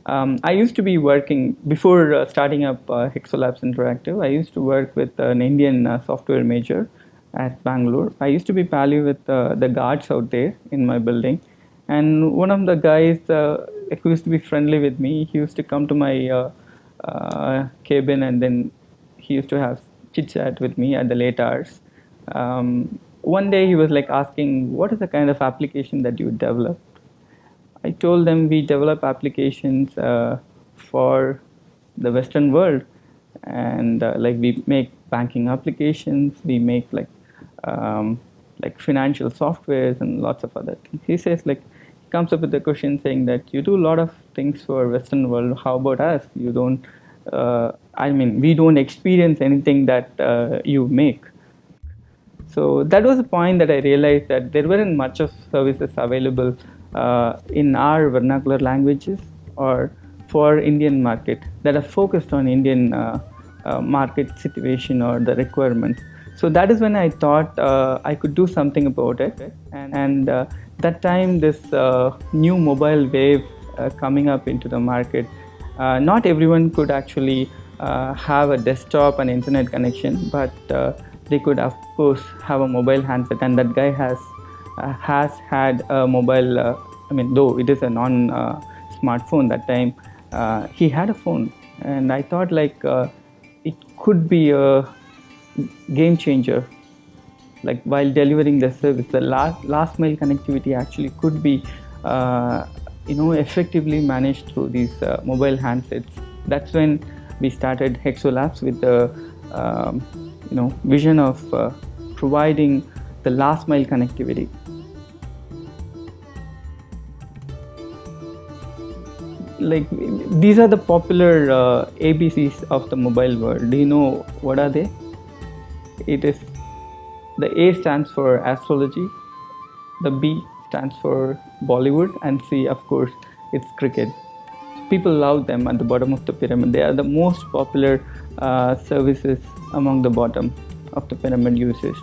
I used to be working before starting up Hexolabs Interactive. I used to work with an Indian software major at Bangalore. I used to be pally with the guards out there in my building, and one of the guys who used to be friendly with me, he used to come to my cabin, and then he used to have chit chat with me at the late hours. One day he was like asking, "What is the kind of application that you develop?" I told them we develop applications for the Western world, and like we make banking applications, we make like financial softwares and lots of other things. He says like he comes up with a question saying that you do a lot of things for Western world. How about us? You don't. I mean, we don't experience anything that you make. So that was the point that I realized that there weren't much of services available in our vernacular languages or for Indian market that are focused on Indian market situation or the requirements. So that is when I thought I could do something about it. And that time this new mobile wave coming up into the market, not everyone could actually have a desktop and internet connection, but they could of course have a mobile handset, and that guy has had a mobile I mean, though it is a non smartphone that time, he had a phone, and I thought like it could be a game changer. Like while delivering the service, the last mile connectivity actually could be effectively managed through these mobile handsets. That's when we started Hexolabs with the vision of providing the last mile connectivity. Like these are the popular ABCs of the mobile world. Do you know what are they? It is the A stands for astrology, the B stands for Bollywood, and C, of course, it's cricket. People love them at the bottom of the pyramid. They are the most popular services among the bottom of the pyramid users.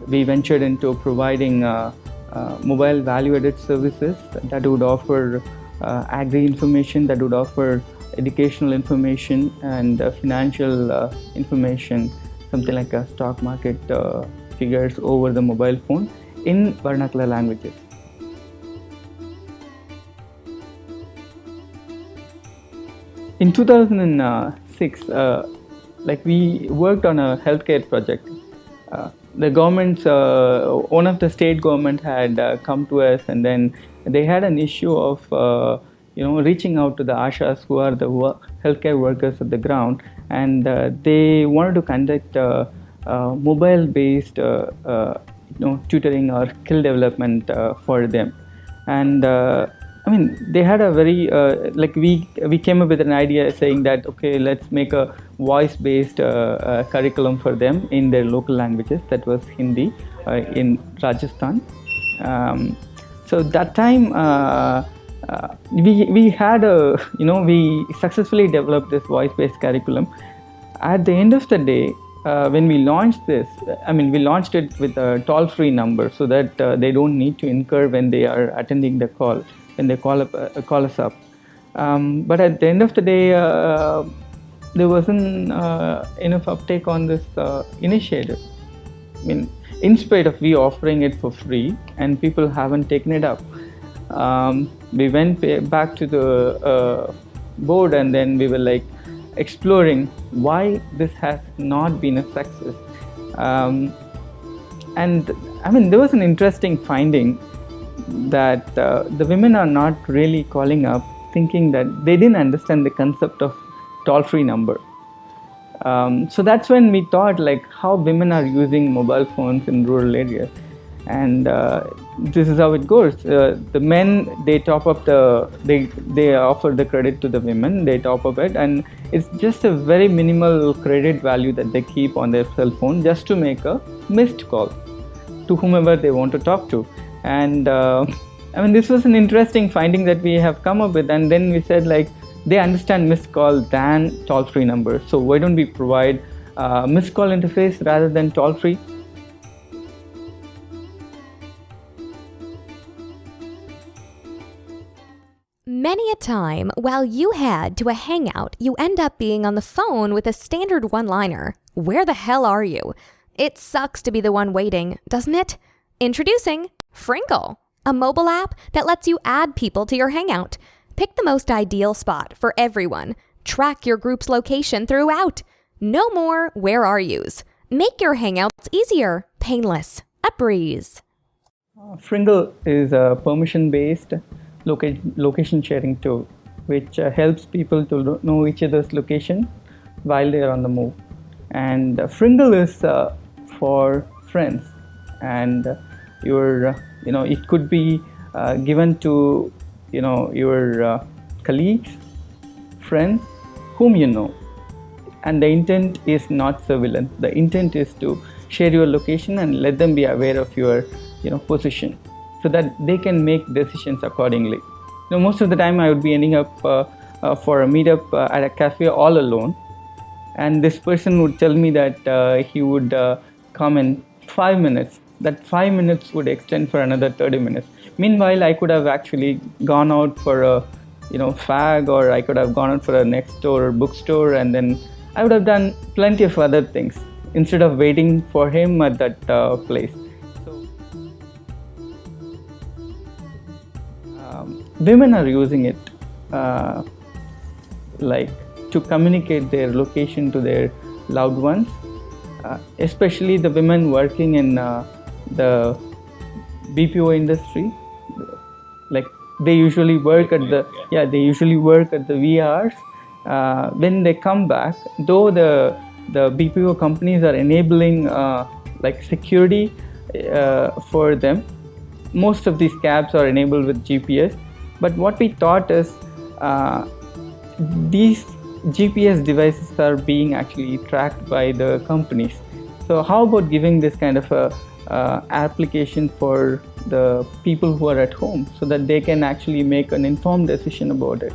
We ventured into providing mobile value-added services that would offer agri information, that would offer educational information and financial information, something like a stock market figures over the mobile phone in vernacular languages. In 2006, like we worked on a healthcare project. The government's one of the state government had come to us, and then they had an issue of reaching out to the ashas, who are the healthcare workers at the ground, and they wanted to conduct mobile-based tutoring or skill development for them. And I mean, they had a very like we came up with an idea saying that okay, let's make a voice-based curriculum for them in their local languages. That was Hindi in Rajasthan. So that time we had a we successfully developed this voice-based curriculum. At the end of the day, when we launched this, I mean, we launched it with a toll-free number so that they don't need to incur when they are attending the call, when they call us up. But at the end of the day, there wasn't enough uptake on this initiative. I mean, in spite of we offering it for free, and people haven't taken it up. We went back to the board, and then we were like exploring why this has not been a success. And I mean, there was an interesting finding that the women are not really calling up thinking that they didn't understand the concept of toll-free number. So that's when we thought like how women are using mobile phones in rural areas. And this is how it goes. The men, they top up they offer the credit to the women, they top up it, and it's just a very minimal credit value that they keep on their cell phone just to make a missed call to whomever they want to talk to. And I mean, this was an interesting finding that we have come up with, and then we said like they understand missed call than toll-free number, so why don't we provide missed call interface rather than toll-free. Many a time, while you head to a hangout, you end up being on the phone with a standard one-liner. Where the hell are you? It sucks to be the one waiting, doesn't it? Introducing Fringle, a mobile app that lets you add people to your hangout. Pick the most ideal spot for everyone. Track your group's location throughout. No more where are yous. Make your hangouts easier, painless, a breeze. Fringle is a permission-based location sharing tool, which helps people to know each other's location while they are on the move. And Fringle is for friends, and it could be given to your colleagues, friends, whom you know. And the intent is not surveillance. The intent is to share your location and let them be aware of your position, so that they can make decisions accordingly. Most of the time I would be ending up for a meetup at a cafe all alone, and this person would tell me that he would come in 5 minutes. That 5 minutes would extend for another 30 minutes. Meanwhile, I could have actually gone out for a fag, or I could have gone out for a next door bookstore, and then I would have done plenty of other things instead of waiting for him at that place. Women are using it to communicate their location to their loved ones, especially the women working in the BPO industry. They usually work at the VRs. When they come back, though the BPO companies are enabling security for them, most of these cabs are enabled with GPS. But what we thought is these GPS devices are being actually tracked by the companies. So how about giving this kind of a application for the people who are at home, so that they can actually make an informed decision about it?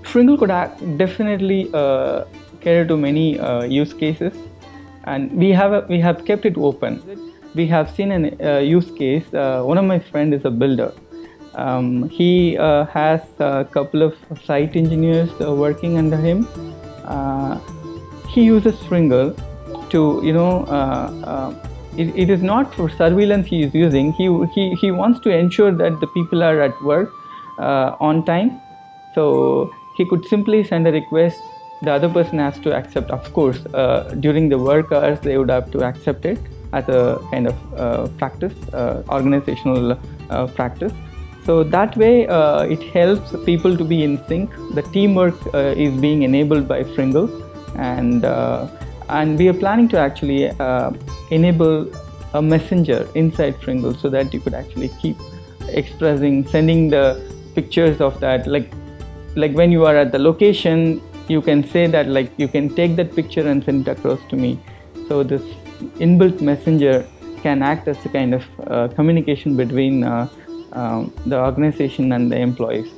Fringle could definitely cater to many use cases, and we have kept it open. We have seen a use case. One of my friends is a builder. He has a couple of site engineers working under him. He uses Fringle to, it is not for surveillance he is using. He wants to ensure that the people are at work on time. So he could simply send a request. The other person has to accept. Of course, during the work hours, they would have to accept it as a kind of practice, organizational practice. So that way, it helps people to be in sync. The teamwork is being enabled by Fringle, and we are planning to actually enable a messenger inside Fringle, so that you could actually keep sending the pictures of that. Like when you are at the location, you can say that you can take that picture and send it across to me. So this inbuilt messenger can act as a kind of communication between the organization and the employees.